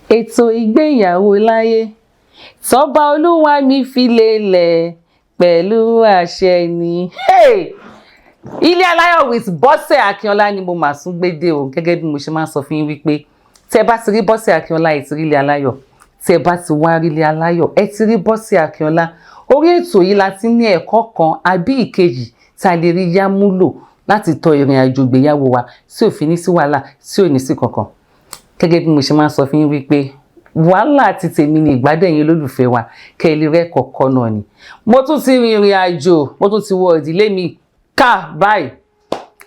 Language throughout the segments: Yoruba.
ètò ìgbéyàwó láyé tọ́ba olúwa mi fi lélẹ̀ pẹ̀lú àṣẹ ni. Ilé Aláyọ̀ with Bọ́sẹ̀ Akínọlá ni mo máa tún gbé dé o, gẹ́gẹ́ bí mo ṣe máa ń sọ fún yín wípé tẹ́ bá ti rí Bọ́sẹ̀ Akínọlá ẹ ti rí Ilé Aláyọ̀, tẹ́ bá ti wá rí Ilé Aláyọ̀ ẹ ti rí Bọ́sẹ̀ Akínọlá. Orí ètò yìí la ti ní ẹ̀kọ́ kan àbí ìkejì tá a lè rí yá múlò láti tọ ìrìn àjò ìgbéyàwó wa tí ò fi ní sí wàhálà tí ò ní sí kankan. Gẹ́gẹ́ bí mo ṣe máa ń sọ fún yín wípé wàhálà ti tèmi ni ìgbádẹ́yìn olólùfẹ́ wa kẹ́ ilé rẹ̀ kọ̀ọ̀kan náà ni. Mo tún ti rin ìrìn àjò, mo tún ti wọ ìdílé mi ká báyìí.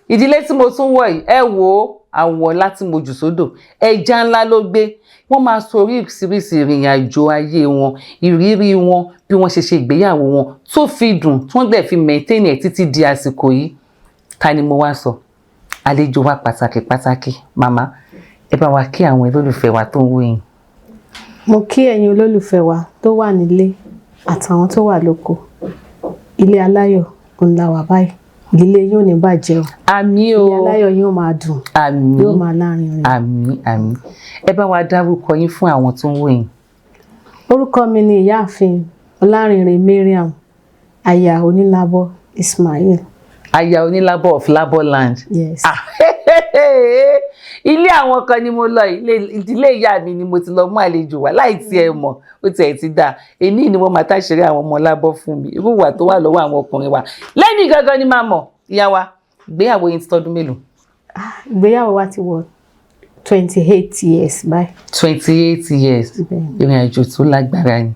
Ìdílé tí mo tún wọ̀ yìí ẹ wò àwọ̀ láti mo jù sódò, ẹja ńlá ló gbé. Wọ́n máa sọ oríṣiríṣi ìrìn àjò ayé wọn, ìrírí wọn, bí wọ́n ṣe ìgbéyàwó wọn tó fi dùn tó ń dẹ̀ fi maintain ẹ̀ títí di àsìkò yìí. Ta ni mo wá sọ? Àlejò wa pàtàkì màmá, ẹ bá wa kí àwọn olólùfẹ́ wa tó ń wò yín. Mo kí ẹ̀yin olólùfẹ́ wa tó wà nílé àtàwọn tó wà lóko. Ilé Aláyọ̀ ńlá wà báyìí. Ìdílé yóò ní bàjẹ́ o. Àmín o. Ilé Aláyọ̀ yóò máa dùn. Àmín. Yóò máa lárinrin. Àmín. Ẹ bá wa dárúkọ yín fún àwọn tó ń wò yín. Orúkọ mi ni Ìyáàfin Ọlárinrin Mariam, aya Onílábọ̀ Ismail. Aya Onílábọ̀ of Laboland. Yes. Ilé àwọn kan ni mo lọ, ìdílé ìyá mi ni mo ti lọ mú àlejò wá láì tí ẹ mọ̀, ó tiẹ̀ ti dà. Èní ni wọ́n máa táṣìírí àwọn ọmọ Lábọ̀ fún mi. Irú ìwà tó wà lọ́wọ́ àwọn ọkùnrin wa. Lẹ́yìn gangan ni máa mọ̀, ìyá wa, ìgbéyàwó yín ti tọ́dún mélòó? Ìgbéyàwó wa ti wọ 28 years báyìí. 28 years. Ìrìn àjò tó lágbára ni.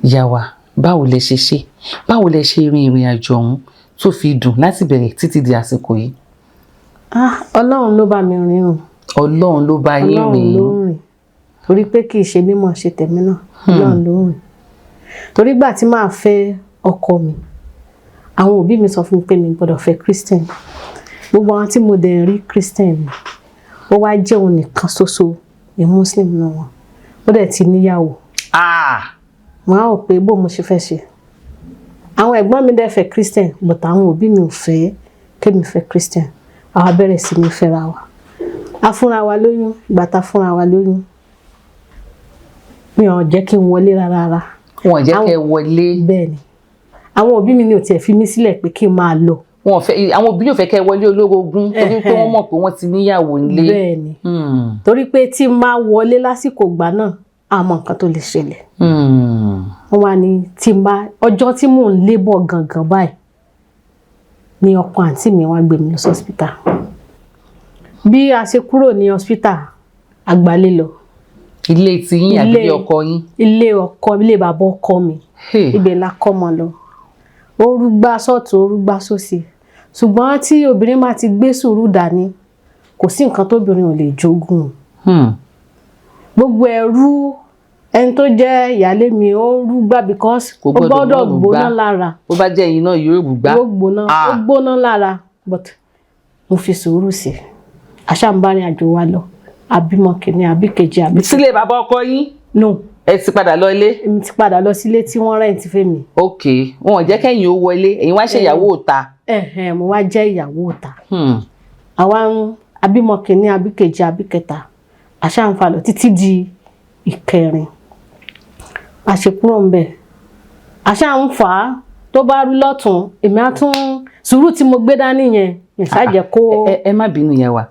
Ìyá wa, báwo lẹ ṣe ṣe? Báwo lẹ ṣe rin ìrìn àjò ọ̀hún tó fi dùn láti bẹ̀rẹ̀ títí di àsìkò yìí? Ọlọ́run ló bá mi rìn o. Ọlọ́run ló bá yín rìn. Ọlọ́run ló rìn. Torí pé kì í ṣe mímọ̀ ṣe tẹ̀mí náà. Ọlọ́run ló rìn. Torí gbà tí màá fẹ́ ọkọ mi, àwọn òbí mi sọ fún mi pé mi gbọ́dọ̀ fẹ́ Christian. Gbogbo àwọn tí mo dẹ̀ rí Christian, ó wá jẹ́ òun nìkan ṣoṣo ní Muslim náà wọn. Ó dẹ̀ ti níyàwó. Màá rò pé bó mo ṣe fẹ́ ṣe. Àwọn ẹ̀gbọ́n mi dẹ̀ fẹ́ Christian, but àwọn òbí mi ò fẹ́ kémi fẹ́ Christian. Àwa bẹ̀rẹ̀ sí ní fẹ́ra wa. A fúnra wa lóyún, ìgbà tá fúnra wa lóyún. Mi ò jẹ́ kí n wọlé rárá. Wọ́n jẹ́ kẹ́ wọlé. Bẹ́ẹ̀ ni. Àwọn òbí mi ni ò tiẹ̀ fi mí sílẹ̀ pé kí n máa lọ. Àwọn òbí yóò fẹ́ kẹ́ wọlé olórogún torí pé wọ́n mọ̀ pé wọ́n ti níyàwó nílé. Bẹ́ẹ̀ ni. Torí pé tí n máa wọlé lásìkò ìgbà náà, a mọ nǹkan tó lè ṣẹlẹ̀. Wọ́n wá ní ọjọ́ tí mò ń lébọ̀ gangan báyìí ni ọkọ àǹtí mi wá gbé mi lọ sí hospital. Bí a ṣe kúrò ní hospital, àgbálẹ̀ lọ. Ilé ti yín àbí ilé ọkọ yín? Ilé bàbá ọkọ mi. Ibẹ̀ la kọ́ mọ lọ. Ó rúgbà sọ́tún, ó rúgbà sósì. Ṣùgbọ́n tí obìnrin máa ti gbé sùúrù dání, kò sí nǹkan tóbìnrin ò lè jogún. Gbogbo ẹrú ẹni tó jẹ́ ìyálé mi ó rúgbà because ó gbọ́dọ̀ gbóná lára. Bó bá jẹ́ ẹ̀yin náà yóò rúgbà. Ó gbóná lára, but mo fi sùúrù sí. Àṣà ń bá rìn àjò wa lọ. Àbímọ kìíní, àbí kejì, àbí. Sílé bàbá ọkọ yín? No. Ẹ ti padà lọ ilé? Èmi ti padà lọ sílé tí wọ́n rẹ́ǹtì fẹ́ mi. Ok, wọn ò jẹ́ kẹ́yìn ó wọlé, ẹ̀yin wá ṣe ìyàwó òta. Mo wá jẹ́ ìyàwó òta. Àwa àbímọ kìíní, àbí kejì, àbí kẹta. Àṣà ń fa lọ títí di ìkẹrin. A ṣe kúrò ń bẹ̀. Àṣà ń fà á tó bá rú lọ́tún, èmi á tún sùúrù tí mo gbé dání yẹn, ìṣàjẹ́ kó. Ẹ má bínú yẹn wá.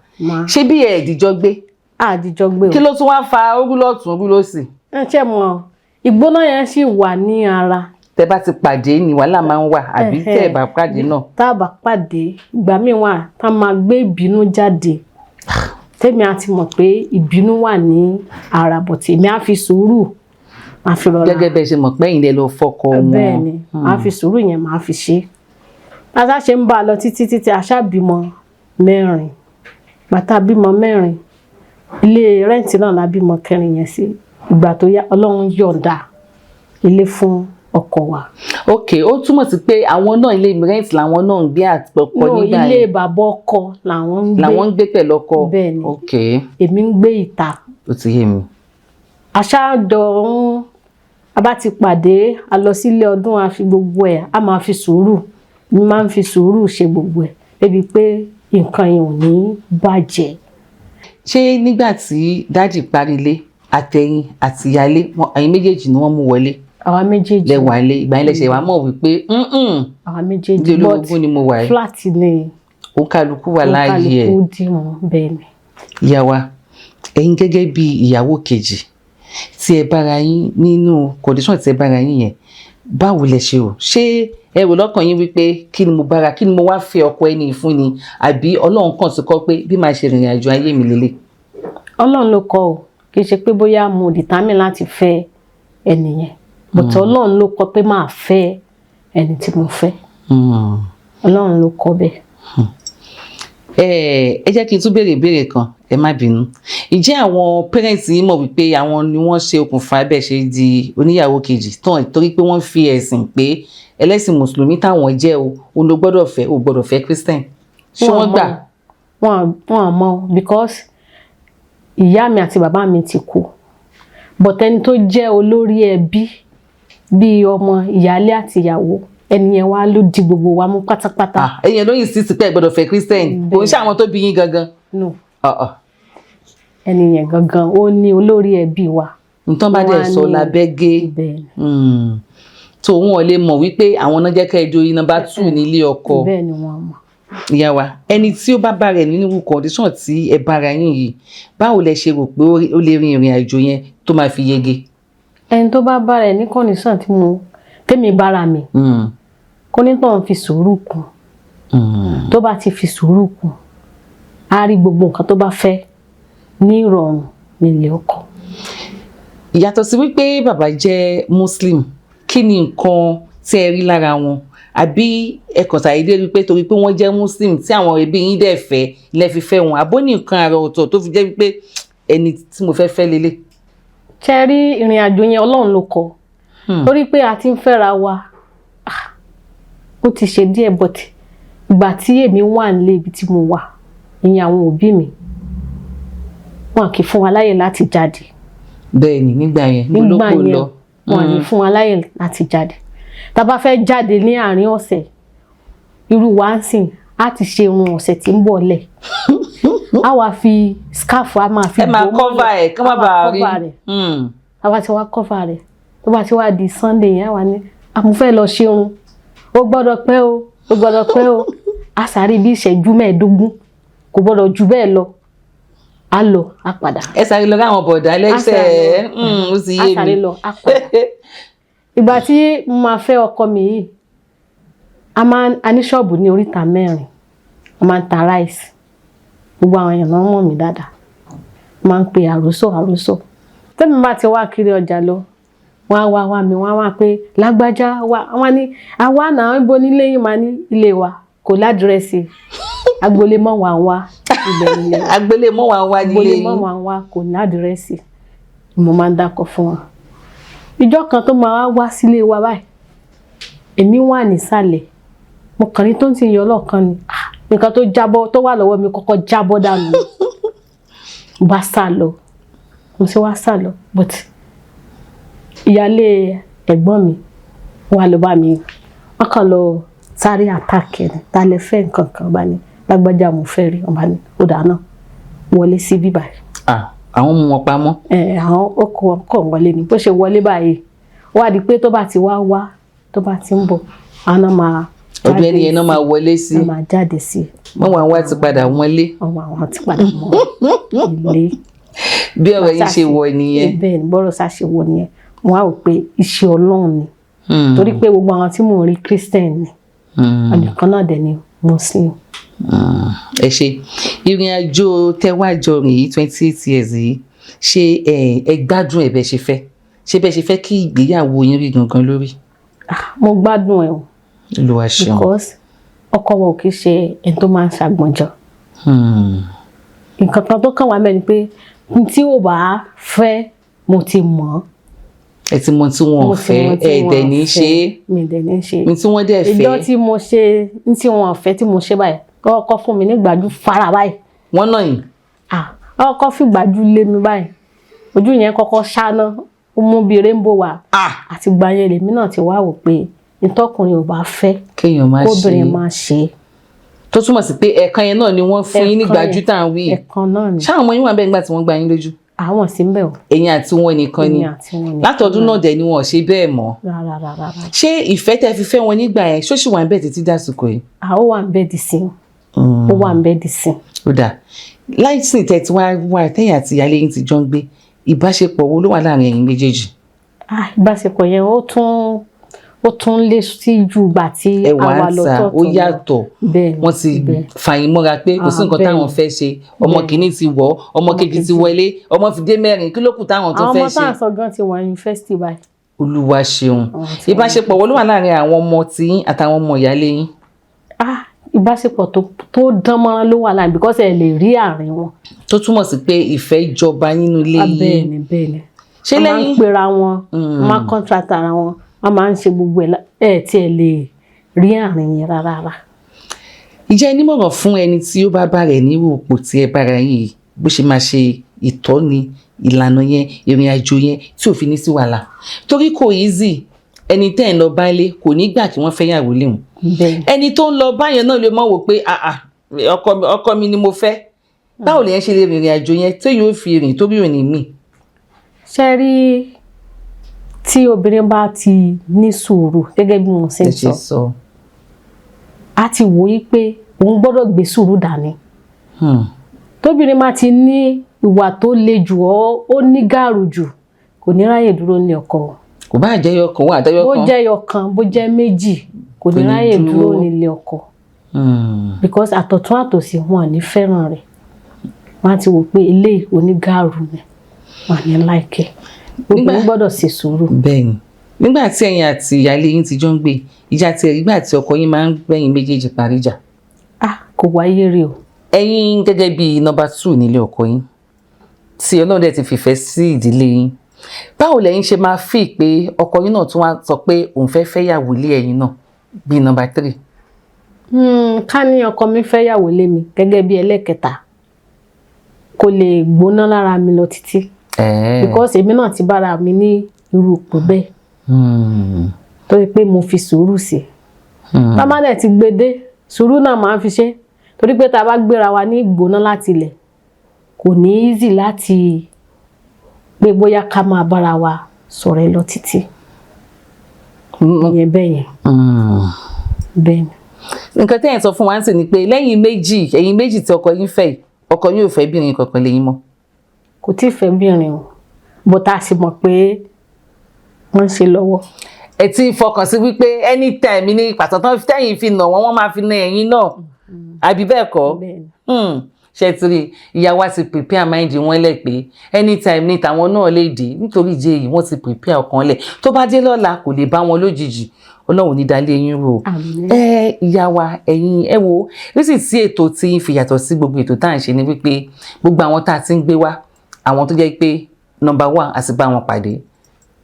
Ṣé bí ẹ dìjọ gbé? Àdìjọ gbé o. Kí ló tún wá fa orú lọ́tún orú lósì? Ṣé mọ̀, ìgbóná yẹn sì wà ní ara. Tẹ́ bá ti pàdé ni wàhálà máa ń wà àbí tẹ́ ẹ bá pàdé náà? Tá a bá pàdé, ìgbà míì wà tá a máa gbé ìbínú jáde. Tẹ́mi á ti mọ̀ pé ìbínú wà ní ara, but èmi á fi sùúrù máa fi rọra. Gẹ́gẹ́ bẹ́ẹ̀ ṣe mọ̀ pé ẹ̀yin lẹ lọ fọkọ wọn. Bẹ́ẹ̀ ni, máa fi sùúrù yẹn máa fi ṣe. Àṣà ṣe ń bá a lọ títí àṣà bímọ 4. Bàtà bímọ 4. Ilé rẹ́ǹtì náà la bímọ 4 yẹn sí. Ìgbà tó yá Ọlọ́run yọ̀ǹda ilé fún ọkọ wa. Ok, ó túmọ̀ sí pé àwọn náà ilé rẹ́ǹtì làwọn náà ń gbé àpọ̀kọ nígbà yẹn. Ilé bàbá ọkọ làwọn ń gbé pẹ̀lú ọkọ. Bẹ́ẹ̀ ni. Ok. Èmi ń gbé ìta. Ó ti yé mi. Àṣà jọ a bá ti pàdé, a lọ sílé ọdún, a fi gbogbo ẹ̀, a máa fi sùúrù. Mi máa ń fi sùúrù ṣe gbogbo ẹ̀. Débi pé nǹkan yẹn ò ní bàjẹ́. Ṣé nígbà tí dájì parí ilé àtẹ̀yìn àti ìyálé ẹ̀yin méjèèjì ni wọ́n mú wọlé àwa méjèèjì lẹ́wà ilé ìgbà yẹn lẹ́sẹ̀ wá mọ̀ wípé àwa méjèèjì ilé olórogún ni mo wà yìí flat ni òǹkàlùkù wà láàyè ẹ̀. òǹkàlùkù dì wọ́n bẹ́ẹ̀ ni. ìyá wa ẹ̀yin gẹ́gẹ́ bí ìyàwó kejì tí ẹ bára yín nínú condition tí ẹ bára yín yẹn báwo lẹ ṣe o ṣé ẹ rò lọ́kàn yín wípé kí ni mo wá fẹ́ ọkọ ẹni fún ni àbí Ọlọ́run kàn sí kọ́ pé bí màá ṣe rìnrìn àjò ayé mi lélẹ̀. Ọlọ́run ló kọ o kì í ṣe pé bóyá mo determine láti fẹ́ ẹni yẹn but Ọlọ́run ló kọ pé máa fẹ́ ẹni tí mo fẹ́. Ọlọ́run ló kọ bẹ́ẹ̀. Ẹ jẹ́ kí n tún béèrè ìbéèrè kan ẹ má bínú ǹjẹ́ àwọn parents yìí mọ̀ wípé àwọn ni wọ́n ṣe okùnfà bẹ́ẹ̀ ṣe di oníyàwó kejì tán torí pé wọ́n fi ẹ̀sìn pé ẹlẹ́sìn mùsùlùmí táwọn jẹ́ o ló gbọ́dọ̀ fẹ́ o gbọ́dọ̀ fẹ́ Christian ṣé wọ́n gbà. wọ́n mọ̀ because ìyá mi àti bàbá mi ti kú but ẹni tó jẹ́ olórí ẹbí bíi ọmọ ìyálé àti ìyàwó ẹni yẹn wá ló di gbogbo wa mú pátápátá. ẹ̀yin ló yìí sí pé ẹ gbọ́dọ̀ fẹ́ Christian kò ń ṣe àwọn tó bí yín gangan. no ẹni yẹn gangan ó ní olórí ẹbí wa. nǹkan bá dẹ̀ sọ lábẹ́gẹ́ tó wọn lè mọ̀ wípé àwọn náà jẹ́ kẹ́ẹ̀dọ́ yìí nọ́mbà 2 nílé ọkọ. bẹ́ẹ̀ ni wọ́n mọ̀. ìyá wa ẹni tí ó bá bá rẹ̀ nínú condition tí ẹ bára yín yìí báwo lẹ ṣe rò pé ó lè rin ìrìn àjò yẹn tó máa fi yege. ẹni tó bá bá rẹ̀ ní condition tèmi bára mi kó ní tó ń fi sùúrù kù tó bá ti fi sùúrù kù á rí gbogbo nǹkan tó bá fẹ́ ní ìrọ̀rùn nílé ọkọ. ìyàtọ̀ sí wípé bàbá jẹ́ Muslim kí ni nǹkan tí ẹ rí lára wọn àbí ẹ kàn ṣàìdé rí pé torí pé wọ́n jẹ́ Muslim tí àwọn ẹbí yín dẹ̀ fẹ́ ilẹ̀ fi fẹ́ wọn àbó ní nǹkan àrà ọ̀tọ̀ tó fi jẹ́ wípé ẹni tí mo fẹ́ fẹ́ lélẹ̀. ṣe rí ìrìn àjò yẹn Ọlọ́run ló kọ torí pé a ti ń fẹ́ra wa ó ti ṣe díẹ̀ but ìgbà tí èmi wà nílé ibi tí mo wà ìyẹn àwọn òbí mi wọn kì í fún wa láyè láti jáde. bẹ́ẹ̀ ni nígbà yẹn lólókò lọ wọn ní fún wa láyè láti jáde tá bá fẹ́ jáde ní àárín ọ̀sẹ̀ irú wa ń sìn á ti ṣe irun ọ̀sẹ̀ tí ń bọ̀ lẹ̀ á wá fi scarf á máa fi bò mọ́lẹ̀ ẹ máa cover ẹ̀ kí wọ́n bá rí tá bá ti wá cover rẹ̀ tó bá ti wá di Sunday yẹn wá ní mo fẹ́ lọ ṣe irun ó gbọ́dọ̀ pẹ́ o a sáré bí ìṣẹ́jú 15 kò gbọ́dọ̀ jù bẹ́ẹ̀ lọ a lọ a padà. ẹ sáré lọ káwọn bọ̀dá lẹ́sẹ̀ ó sì yé mi. a sáré lọ a padà. ìgbà tí mo máa fẹ́ ọkọ mi yìí a ní ṣọ́ọ̀bù ní oríta 4 a máa ń ta ráìsì gbogbo àwọn èèyàn náà mọ̀ mí dáadáa máa ń pe àròsọ tẹ́mi bá ti wá kiri ọjà lọ wọ́n á wá mi wọ́n á wá pé lágbájá wọ́n ní àwa náà ń bo nílé yìí máa ní ilé wa kò ládírẹ́sì agboolé mọ́ wà ilẹ̀ ilé wa agboolé mọ́ wà nílé yìí agboolé mọ́ wà kò ládírẹ́sì mo máa ń dákọ̀ fún wọn. ìjọ kan tó máa wá sílé wa báyìí èmi wà nísàlẹ̀ mo kàn ní tó ń ti yọ lọ́ọ̀kan ni nǹkan tó jábọ́ tó wà lọ́wọ́ mi kọ́kọ́ jábọ́ dànù bá sá lọ mo sì wá sá lọ but ìyálé ẹ̀gbọ́n mi wà ló bá mi wọ́n kàn lọ sáré àtàkì ni ta lè fẹ́ nǹkan kan bá ní lágbájá mo fẹ́ rí ọba ní ó dáná wọlé sí bíbá. àwọn mú wọn pamọ́. àwọn ọkọ̀ wọlé ni bó ṣe wọlé báyìí wá di pé tó bá ti wá tó bá ti ń bọ̀ àwọn máa ọdún ẹni yẹn náà máa wọlé sí. máa jáde sí. wọ́n wá ti padà wọlé. àwọn ti padà mọ́ ilé. bí ọ̀rọ̀ yìí ṣe wọ nìyẹn. bẹ́ẹ̀ ni bọ́rọ̀ sá ṣe wọ nìyẹn wọ́n á rò pé iṣẹ́ Ọlọ́run ni torí pé gbogbo àwọn tí mò ń rí Christian ni àdìkan náà dẹ̀ ni Muslim. ẹ ṣe ìrìn àjò tẹwàjọ rìn yìí 28 years yìí ṣé ẹ gbádùn ẹ bẹ ṣe fẹ́ ṣé bẹ ṣe fẹ́ kí ìgbéyàwó yín rí gangan lórí. mo gbádùn ẹ o Olúwa ṣeun because ọkọ wọn ò kì í ṣe ẹni tó máa ń ṣàgbọ̀njọ. nǹkan kan tó kàn wá mẹ́rin pé tí ò bá fẹ́ mo ti mọ̀. ẹ ti mọ̀ tí wọn ò fẹ́ ẹ dẹ̀ ní ṣe mi dẹ̀ ní ṣe ní tí wọ́n dẹ̀ fẹ́. ìjọ tí mo ṣe ní tí wọn ò fẹ́ tí mo ṣe báyìí kọ́kọ́ fún mi ní gbájú fara báyìí. wọ́n náà yìí. kọ́kọ́ fi gbájú lé mi báyìí ojú yẹn kọ́kọ́ ṣáná ó mú bíi rainbow wá àti gbà yẹn lèmi náà ti wá wò pé ìtọ́kùnrin ò bá fẹ́ kóbìnrin máa ṣe. tó túmọ̀ sí pé ẹ̀ẹ̀kan yẹn náà ni wọ́n fún yín ní gbájú tá à ń wí. ẹ̀ẹ̀kan náà ni. ṣáà ọmọ yín wà bẹ́ẹ̀ nígbà tí wọ́n gbà yín lójú. àwọn sì ń bẹ̀ o. ẹ̀yin àti wọn nìkan ni látọdún náà dẹ̀ ni wọn ò ṣe bẹ́ẹ̀ mọ́. rárá. ṣé ìfẹ́ tẹ́ fi fẹ́ wọn nígbà yẹn ṣó ṣì wà ń bẹ̀ títí dásìkò yìí. ó wà ń bẹ̀ dì sí ó wà ń bẹ̀ dì sí. ó dà láìsí tẹ̀tí wá tẹ̀yìn àti ìyáálé yín ti jọ ń gbé ìbáṣepọ̀ wo ló wà láàrin ẹ̀yin méjèèjì. ìbáṣepọ̀ yẹn ó tún lé sí ju ìgbà tí àwa lọ tọ̀tọ̀ ó yàtọ̀ wọ́n ti fàyín mọ́ra pé kò sí nǹkan táwọn fẹ́ ṣe ọmọ kìíní ti wọ̀ ọmọ kejì ti wọlé ọmọ fi dé mẹ́rin kí ló kù táwọn tó fẹ́ ṣe. àwọn ọmọ táwọn sọ gan ti wà yunifásitì báyìí. Olúwa ṣeun. Ìbáṣepọ̀ wo ló wà láàrin àwọn ọmọ tí àtàwọn ọmọ ìyáálé yín. Ìbáṣepọ̀ tó dán mọ́rán ló wà láàrin because ẹ lè rí àárín wọn. Tó túmọ̀ sí pé ìfẹ́ jọba nínú ilé yín. Bẹ́ẹ̀ni. Ṣé lẹ́yìn wọ́n máa ń pera wọn wọ́n máa ń contract ara wọn wọ́n máa ń ṣe gbogbo ẹ̀ tí ẹ lè rí àárín yẹn rárá. Ìjẹ́ nímọ̀ràn fún ẹni tí ó bá bá rẹ̀ nírú ipò tí ẹ bára yìí bó ṣe máa ṣe ìtọ́ni ìlànà yẹn ìrìn àjò yẹn tí ò fi ní sí wàhálà torí kò easy ẹni tẹ́ ń lọ báyìí kò ní gbà kí wọ́n fẹ́ yàwó léwu ẹni tó ń lọ báyẹn náà lè mọ̀ wò pé ọkọ mi ni mo fẹ́ báwo lèyẹn ṣe lè rìnrìn àjò yẹn tí yóò fi rìn torí òní mi. ṣe rí tí obìnrin bá ti ní sùúrù gẹ́gẹ́ bí mo ṣe ń sọ a ti wò yí pé òun gbọ́dọ̀ gbé sùúrù dání tóbìnrin máa ti ní ìwà tó le jù ó ní gàrú jù kò ní ráyè dúró ní ọkọ. kò bá jẹ́ yọkan wà àtẹ́yọkan. bó jẹ́ yọkan bó jẹ́ méjì kò ní ráyè dúró nílé ọkọ. because àtọ̀tún àtòsí wọn à ní fẹ́ràn rẹ̀ wọ́n á ti wò pé eléyìí onígàrú ni wọ́n à ní láìkẹ́ obìnrin gbọ́dọ̀ ṣe sùúrù. bẹ́ẹ̀ni nígbà tí ẹ̀yin àti ìyáálé yín ti jọ ń gbé ìjà tí ìgbà tí ọkọ yín máa ń gbẹ̀yìn méjèèjì parí ìjà. kò wáyé rí o. ẹ̀yin gẹ́gẹ́ bíi number 2 nílé ọkọ yín tí Ọlọ́run dẹ̀ ti fìfẹ́ sí ìdílé yín báwo lẹ̀yin ṣe máa fi pé ọkọ yín náà tún wá sọ pé òun fẹ́ fẹ́yàwó lé ẹ̀yin náà bíi number 3. ká ní ọkọ mi fẹ́yàwó lé mi gẹ́gẹ́ bí ẹlẹ́kẹta kò lè gbóná lára mi lọ títí because èmi náà ti bára mi ní irú ipò bẹ́ẹ̀ torí pé mo fi sùúrù sí tá má dẹ̀ ti gbé dé sùúrù náà máa ń fi ṣe torí pé tá a bá gbéra wa ní ìgbóná láti ilẹ̀ kò ní easy láti pé bóyá ká máa bára wa sọ̀rọ̀ ẹ lọ títí ìyẹn bẹ́ẹ̀ yẹn bẹ́ẹ̀ ni. nǹkan tẹ́yìn sọ fún wa ń sìn ni pé lẹ́yìn ẹ̀yin méjì tí ọkọ yín fẹ́ ọkọ yín ò fẹ́ bìnrin kankan lẹ́yìn mọ́. kò tí ì fẹ́ bìnrin o bó tá a sì mọ̀ pé wọ́n ń ṣe lọ́wọ́. ẹ ti fọkàn sí wípé anytime ní pàtó tán tẹ́yìn fi nà wọ́n máa fi nà ẹ̀yin náà àbí bẹ́ẹ̀ kọ́ ṣe ti rí ìyàwó àti prepare mind wọn lẹ pé anytime ní tàwọn náà lè dé nítorí ìdí èyí wọn ti prepare ọkàn lẹ tó bá dé lọ́la kò lè bá wọn lójijì Ọlọ́run ní dalé yín rò ìyá wa ẹ̀yin ẹ wo rísì tí ètò tí ń fi yàtọ̀ sí gbogbo ètò tá à ń ṣe ni wípé gbogbo àwọn tá a ti ń gbé wá àwọn tó jẹ́ pé number 1 àti bá wọn pàdé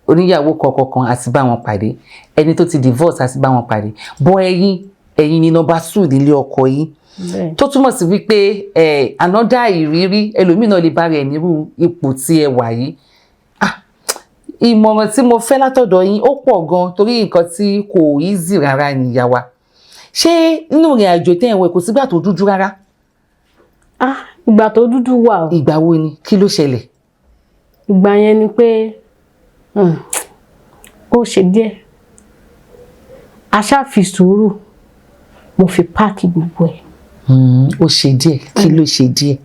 oníyàwó kọ̀ọ̀kan àti bá wọn pàdé ẹni tó ti divorce àti bá wọn pàdé bọ́ ẹ̀yin ni number 2 nílé ọkọ yín tó túmọ̀ sí wípé another ìrírí ẹlòmíì náà lè bá rẹ̀ nírú ipò tí ẹ wà yìí ìmọ̀ràn tí mo fẹ́ látọ̀dọ̀ yín ó pọ̀ gan torí nǹkan tí kò easy rárá nìyá wa ṣé nínú ìrìn àjò tẹ́ ẹ̀ wọ̀ kò sígbà tó dúdú rárá. ìgbà tó dúdú wà o. ìgbà wo ni kí ló ṣẹlẹ̀. ìgbà yẹn ni pé ó ṣe díẹ̀ a ṣáà fi sùúrù mo fi páàkì gbogbo ẹ̀. ó ṣe díẹ̀ kí ló ṣe díẹ̀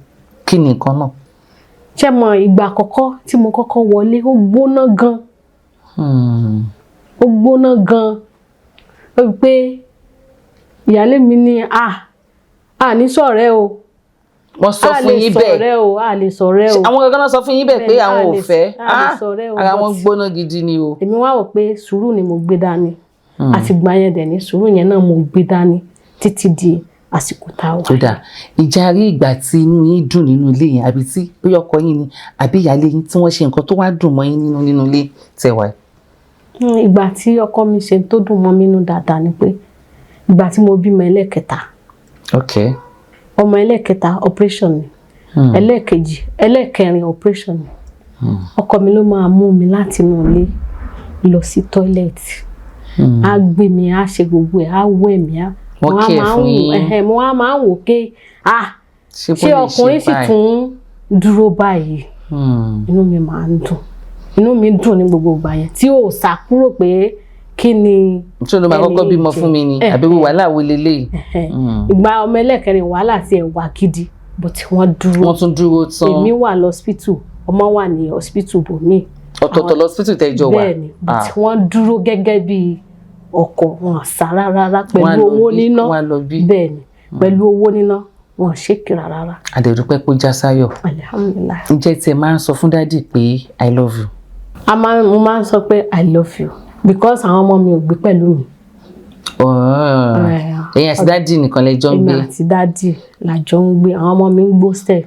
kí ni nǹkan náà. ṣé mọ ìgbà àkọ́kọ́ tí mo kọ́kọ́ wọlé ó gbóná gan ó gbóná gan ó rí pé ìyáálé mi ní ní ṣọ̀rẹ́ o wọ́n sọ fún yín bẹ́ẹ̀ a lè ṣọ̀rẹ́ o àwọn kankan náà sọ fún yín bẹ́ẹ̀ pé àwọn ò fẹ́ ara wọn gbóná gidi ni o. èmi wá wò pé sùúrù ni mo gbé dání àtìgbà yẹn dẹ̀ ní sùúrù yẹn náà mo gbé dání títí di àsìkò tá a wà. tó dáa ìjà rí ìgbà tí inú yín dùn nínú ilé yẹn àbí tí bóyá ọkọ yín ni àbí ìyáálé yín tí wọ́n ṣe nǹkan tó wá dùn mọ́ yín nínú ilé tẹ̀wá. ìgbà tí ọkọ mi ṣe tó dùn mọ́ mi nínú dáadáa ni pé ìgbà tí mo bímọ ẹlẹ́kẹta. ọmọ ẹlẹ́kẹta operation ni ẹlẹ́kẹrin operation ni ọkọ mi ló máa mú mi láti inú ilé lọ sí tọ́ílẹ̀tì á gbé mi á ṣe gbogbo ẹ̀ á wẹ̀ mí á mo á máa ń wò pé ṣé ọkùnrin sì tún dúró báyìí inú mi máa ń dùn, inú mi dùn ní gbogbo ìgbà yẹn tí ò sá kúrò pé kí ni tí ló máa kọ́kọ́ bímọ fún mi ni àbí wàhálà wo leléyìí. ìgbà ọmọ ẹlẹ́kẹrin wàhálà ti ẹ̀ wà gidi but wọ́n tún dúró tán. èmi wà lọ́sípítù ọmọ wà ní hospital bòmíì. ọ̀tọ̀ọ̀tọ̀ lọ́sípítù tẹ́jọ wà. bẹ́ẹ̀ni but wọ́n dúró gẹ́gẹ́ bí ọkọ wọn sára rárá pẹ̀lú owó níná bẹ́ẹ̀ni pẹ̀lú owó níná wọn ṣèkì rárá. àdẹ̀dúpẹ́ pé já sáyọ̀. alihamudulilayi. ǹjẹ́ tí ẹ máa ń sọ fún dádì pé I love you. mo máa ń sọ pé I love you because àwọn ọmọ mi ò gbé pẹ̀lú mi. ẹ̀yin àti dádì nìkan lẹ jọ ń gbé. èmi àti dádì la jọ ń gbé àwọn ọmọ mi ń gbó stẹ̀.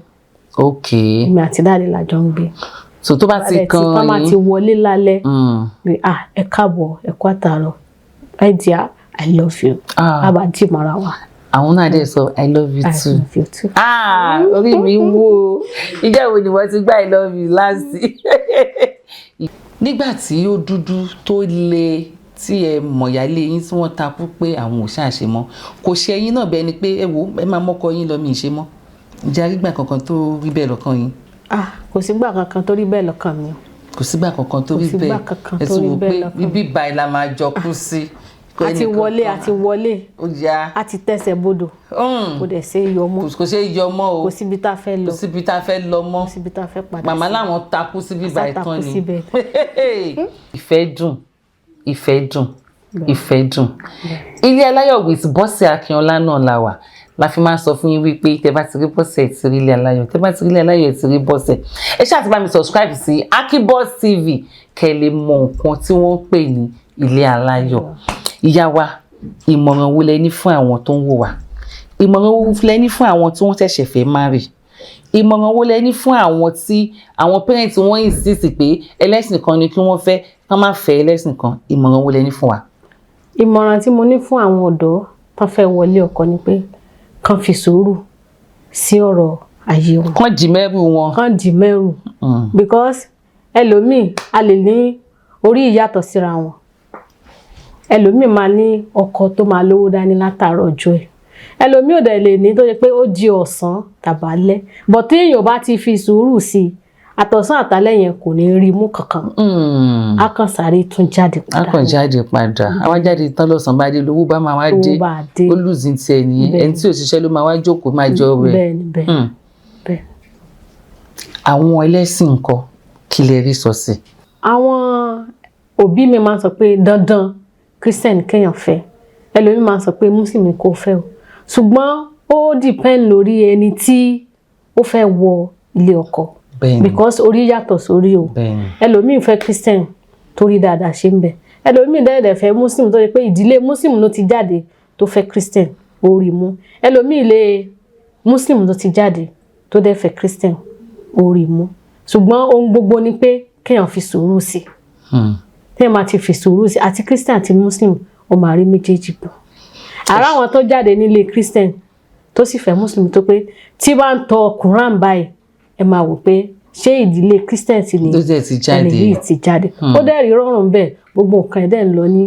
ok. èmi àti dádì la jọ ń gbé. so tó bá ti kan yín. tó bá ti wọlé lálẹ́ ẹ káàbọ̀ ẹ kú àtàárọ̀ ẹ díà I love you. àbájí mara wa. àwọn náà dẹ̀ sọ I love you too. I love you too. orí mi wú o ìjẹ́ wo ni wọ́n ti gbá I love you láti. nígbà tí ó dúdú tó le tí ẹ mọ̀yálé yín tí wọ́n takú pé àwọn ò ṣàṣe mọ́ kò ṣe ẹ̀yin náà bẹ́ẹ̀ ni pé ẹ wo ẹ máa mọ́kọ yín lọ mi ì ṣe mọ́ ìjà rígbà kankan tó rí bẹ́ẹ̀ lọ́kàn yín. kò sígbà kankan tó rí bẹ́ẹ̀ lọ́kàn mi. kò sígbà kankan tó rí bẹ́ẹ̀ ẹ tún wò pé bíbí báyìí la máa jọ kú sí. àti wọlé àti tẹsẹ̀ bodò kò dẹ̀ ṣe yọ mọ́. kò ṣe yọ mọ́ o kò síbi tá a fẹ́ lọ. kò síbi tá a fẹ́ lọ mọ́. kò síbi tá a fẹ́ padà sí. màmá làwọn takú síbí báyìí tán ni. ìfẹ́ dùn ìfẹ́ dùn ìfẹ́ dùn. Ilé Aláyọ̀ with Bọ́sẹ̀ Akínọlá náà la wà la fi máa ń sọ fún yín wípé tẹ́ bá ti rí Bọ́sẹ̀ ti rí Ilé Aláyọ̀ tẹ́ bá ti rí Ilé Aláyọ̀ ti rí Bọ́sẹ̀. ẹ ṣáà ti bá mi subscribe sí Akiboss TV kẹ́ lè mọ nǹkan tí wọ́n ń pè ní Ilé Aláyọ̀. ìyá wa ìmọ̀ràn wo lẹ ní fún àwọn tó ń wò wá, ìmọ̀ràn wo lẹ ní fún àwọn tí wọ́n ṣẹ̀ṣẹ̀ fẹ́ marry, ìmọ̀ràn wo lẹ ní fún àwọn tí àwọn parents wọ́n insist pé ẹlẹ́sìn kan ni kí wọ́n fẹ́ kán má fẹ́ ẹlẹ́sìn kan, ìmọ̀ràn wo lẹ ní fún wa. ìmọ̀ràn tí mo ní fún àwọn ọ̀dọ́ tó fẹ́ wọlé ọkọ ni pé kán fi sùúrù sí ọ̀rọ̀ ayé wọn. kán dì mẹ́rù wọn. kán dì mẹ́rù because ẹlòmíì a lè ní orí ìyàtọ̀ síra wọn. ẹlòmíì máa ní ọkọ tó máa lówó dání látàárọ̀ ọjọ́ ẹ̀. ẹlòmíì ò dẹ̀ lè ní tó yẹ pé ó di ọ̀sán tàbálẹ́ but tí èèyàn bá ti fi sùúrù sí i àtọ̀sán àtàlẹ́ yẹn kò ní rí mú kankan. a kàn sáré tún jáde padà. a kàn jáde padà àwa jáde tán lọ́sàn-án bá dé lówó bá máa wá dé ó lùzìn tiẹ̀ nìyẹn ẹni tí òṣìṣẹ́ ló máa wá jókòó máa jọ rẹ̀. bẹ́ẹ̀. àwọn ẹlẹ́sìn nǹkan kí lè rí sọ sí. àwọn òbí mi máa ń sọ pé dandan Christian kéèyàn fẹ́ ẹlòmíì máa ń sọ pé Muslim kò fẹ́ o ṣùgbọ́n ó depend lórí ẹni tí ó fẹ́ wọ ilé ọkọ. Because orí yàtọ̀ sórí o ẹlòmíì fẹ́ Christian torí dáadáa ṣe ń bẹ ẹlòmíì dẹ́ẹ̀dẹ̀ fẹ́ Muslim tó yẹ pé ìdílé Muslim ló ti jáde tó fẹ́ Christian orí mú ẹlòmíì ilé Muslim ló ti jáde tó dẹ́ fẹ́ Christian orí mú ṣùgbọ́n ohun gbogbo ni pé kéèyàn fi sùúrù sí téèyàn máa ti fi sùúrù sí àti Christian àti Muslim ó máa rí méjèèjì bọ̀ ara àwọn tó jáde nílé Christian tó sì fẹ́ Muslim tó pé tí bá ń tọ Quran báyìí ẹ máa wò pé ṣé ìdílé Christian ti ní ẹni yìí ti jáde ó dẹ̀ rí rọrùn bẹ́ẹ̀ gbogbo nǹkan ẹ̀dẹ̀ ń lọ ní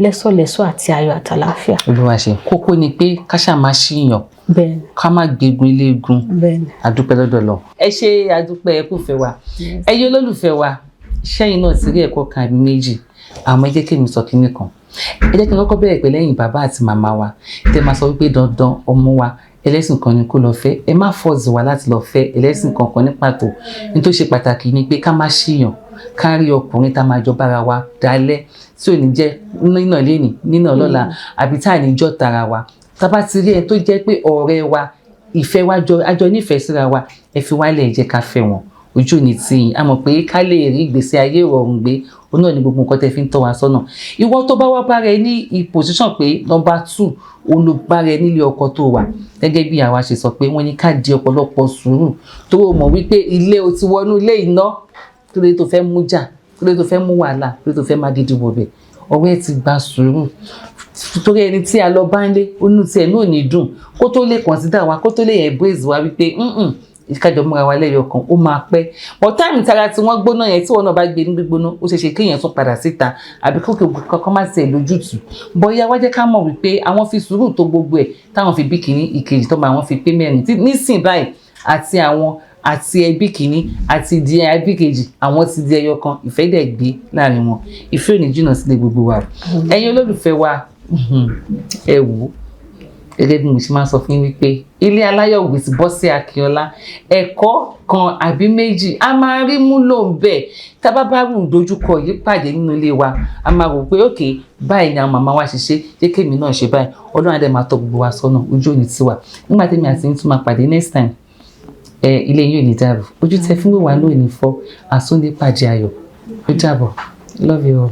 lẹ́sọ̀lẹ́sọ̀ àti ayọ̀ àtàlàáfíà. Olúwa ṣe kókó ni pé ká ṣáà máa ṣíyàn ká má gbégun ilé egun àdúpẹ́ lọ́dọ̀ lọ. ẹ ṣe àdúpẹ́ ẹ kúfẹ́ wa ẹ̀yin olólùfẹ́ wa ṣẹ́yìn náà ti rí ẹ̀kọ́ kan àbí méjì àmọ́ ẹ jẹ́ kí èmi sọ kinní kan ẹ jẹ́ kí n kọ́kọ́ bẹ̀rẹ̀ pẹ̀lú ẹ̀yin bàbá àti màmá wa tẹ́ máa sọ wípé dandan ọmọ wa ẹlẹ́sìn kan ni kó lọ fẹ́ ẹ má fọ́ọ̀sì wa láti lọ fẹ́ ẹlẹ́sìn kankan ní pàtó ní tó ṣe pàtàkì ni pé ká má ṣìyàn ká rí ọkùnrin tá a máa jọ bára wa dalẹ̀ tí ò ní jẹ́ nínà lẹ́nì nínà lọ́la àbí tá à ní jọ́ tara wa tá a bá ti rí ẹ tó jẹ́ pé ọ̀rẹ́ wa ìfẹ́ wa àjọ nífẹ̀ẹ́ síra wa ẹ fi wálẹ̀ ẹ jẹ́ ká fẹ́ wọn ojú ni tiyín a mọ̀ pé ká lè rí ìgbésí ayé ìrọ̀rùn gbé òun náà ni gbogbo nǹkan tẹ́ fi ń tọ́ wa sọ́nà ìwọ tó bá wá bá rẹ ní position pé number 2 olùbá rẹ nílé ọkọ tó wà gẹ́gẹ́ bí àwa ṣe sọ pé wọ́n ní ká di ọ̀pọ̀lọpọ̀ sùúrù tó o mọ̀ wípé ilé o ti wọnú ilé iná tó lè tó fẹ́ mú jà tó lè tó fẹ́ mú wàhálà tó lè tó fẹ́ má dídí wọ̀bẹ̀ ọwọ́ ẹ ti gba sùúrù torí ẹni tí a lọ bá ń lé onú tiẹ̀ náà ní dùn kó tó lè consider wa kó tó lè embrace wa wípé ìkájọ múra wa lẹ́yọ kan ó máa pẹ́ but táìmù tara tí wọ́n gbóná yẹn tí wọ́n náà bá gbé ní gbígbóná ó ṣeé ṣe kéèyàn tún padà síta àbí kókè kankan má tiẹ̀ lójútùú bọ́yá wá jẹ́ ká mọ̀ wípé àwọn fi sùúrù tó gbogbo ẹ̀ táwọn fi bí kìíní ìkejì tó máa wọ́n fi pé mẹ́rin nísìn báyìí àti àwọn àti ẹbí kìíní àti ìdí ẹbí kejì àwọn ti di ẹyọ kan, ìfẹ́ dẹ̀ gbé láàrin wọn, ìfẹ́ ò ní jìnnà sílé gbogbo wa. Ẹ̀yin olólùfẹ́ wa, ẹ wò ó gẹ́gẹ́ bí mo ṣe máa sọ fún yín wípé Ilé Aláyọ̀ with Bọ́sẹ̀ Akínọlá, ẹ̀kọ́ kan àbí méjì a máa rí mú lò ń bẹ̀. Tá bá bá rùn dojúkọ yìí pàdé nínú ilé wa, a máa rò pé òkè báyìí ni àwọn màmá wa ṣe ṣe, jẹ́ kémi náà ṣe báyìí. Ọlọ́run á dẹ̀ máa tọ́ gbogbo wa sọ́nà, ojú òní tiwa. Nígbà tèmi àti yín tún máa pàdé next time, ilé yín ò ní dàrú, ojú tẹ fún wíwá lónìí fọ́, àsúndé pàdé ayọ̀. Ó dàbọ̀. Love you all.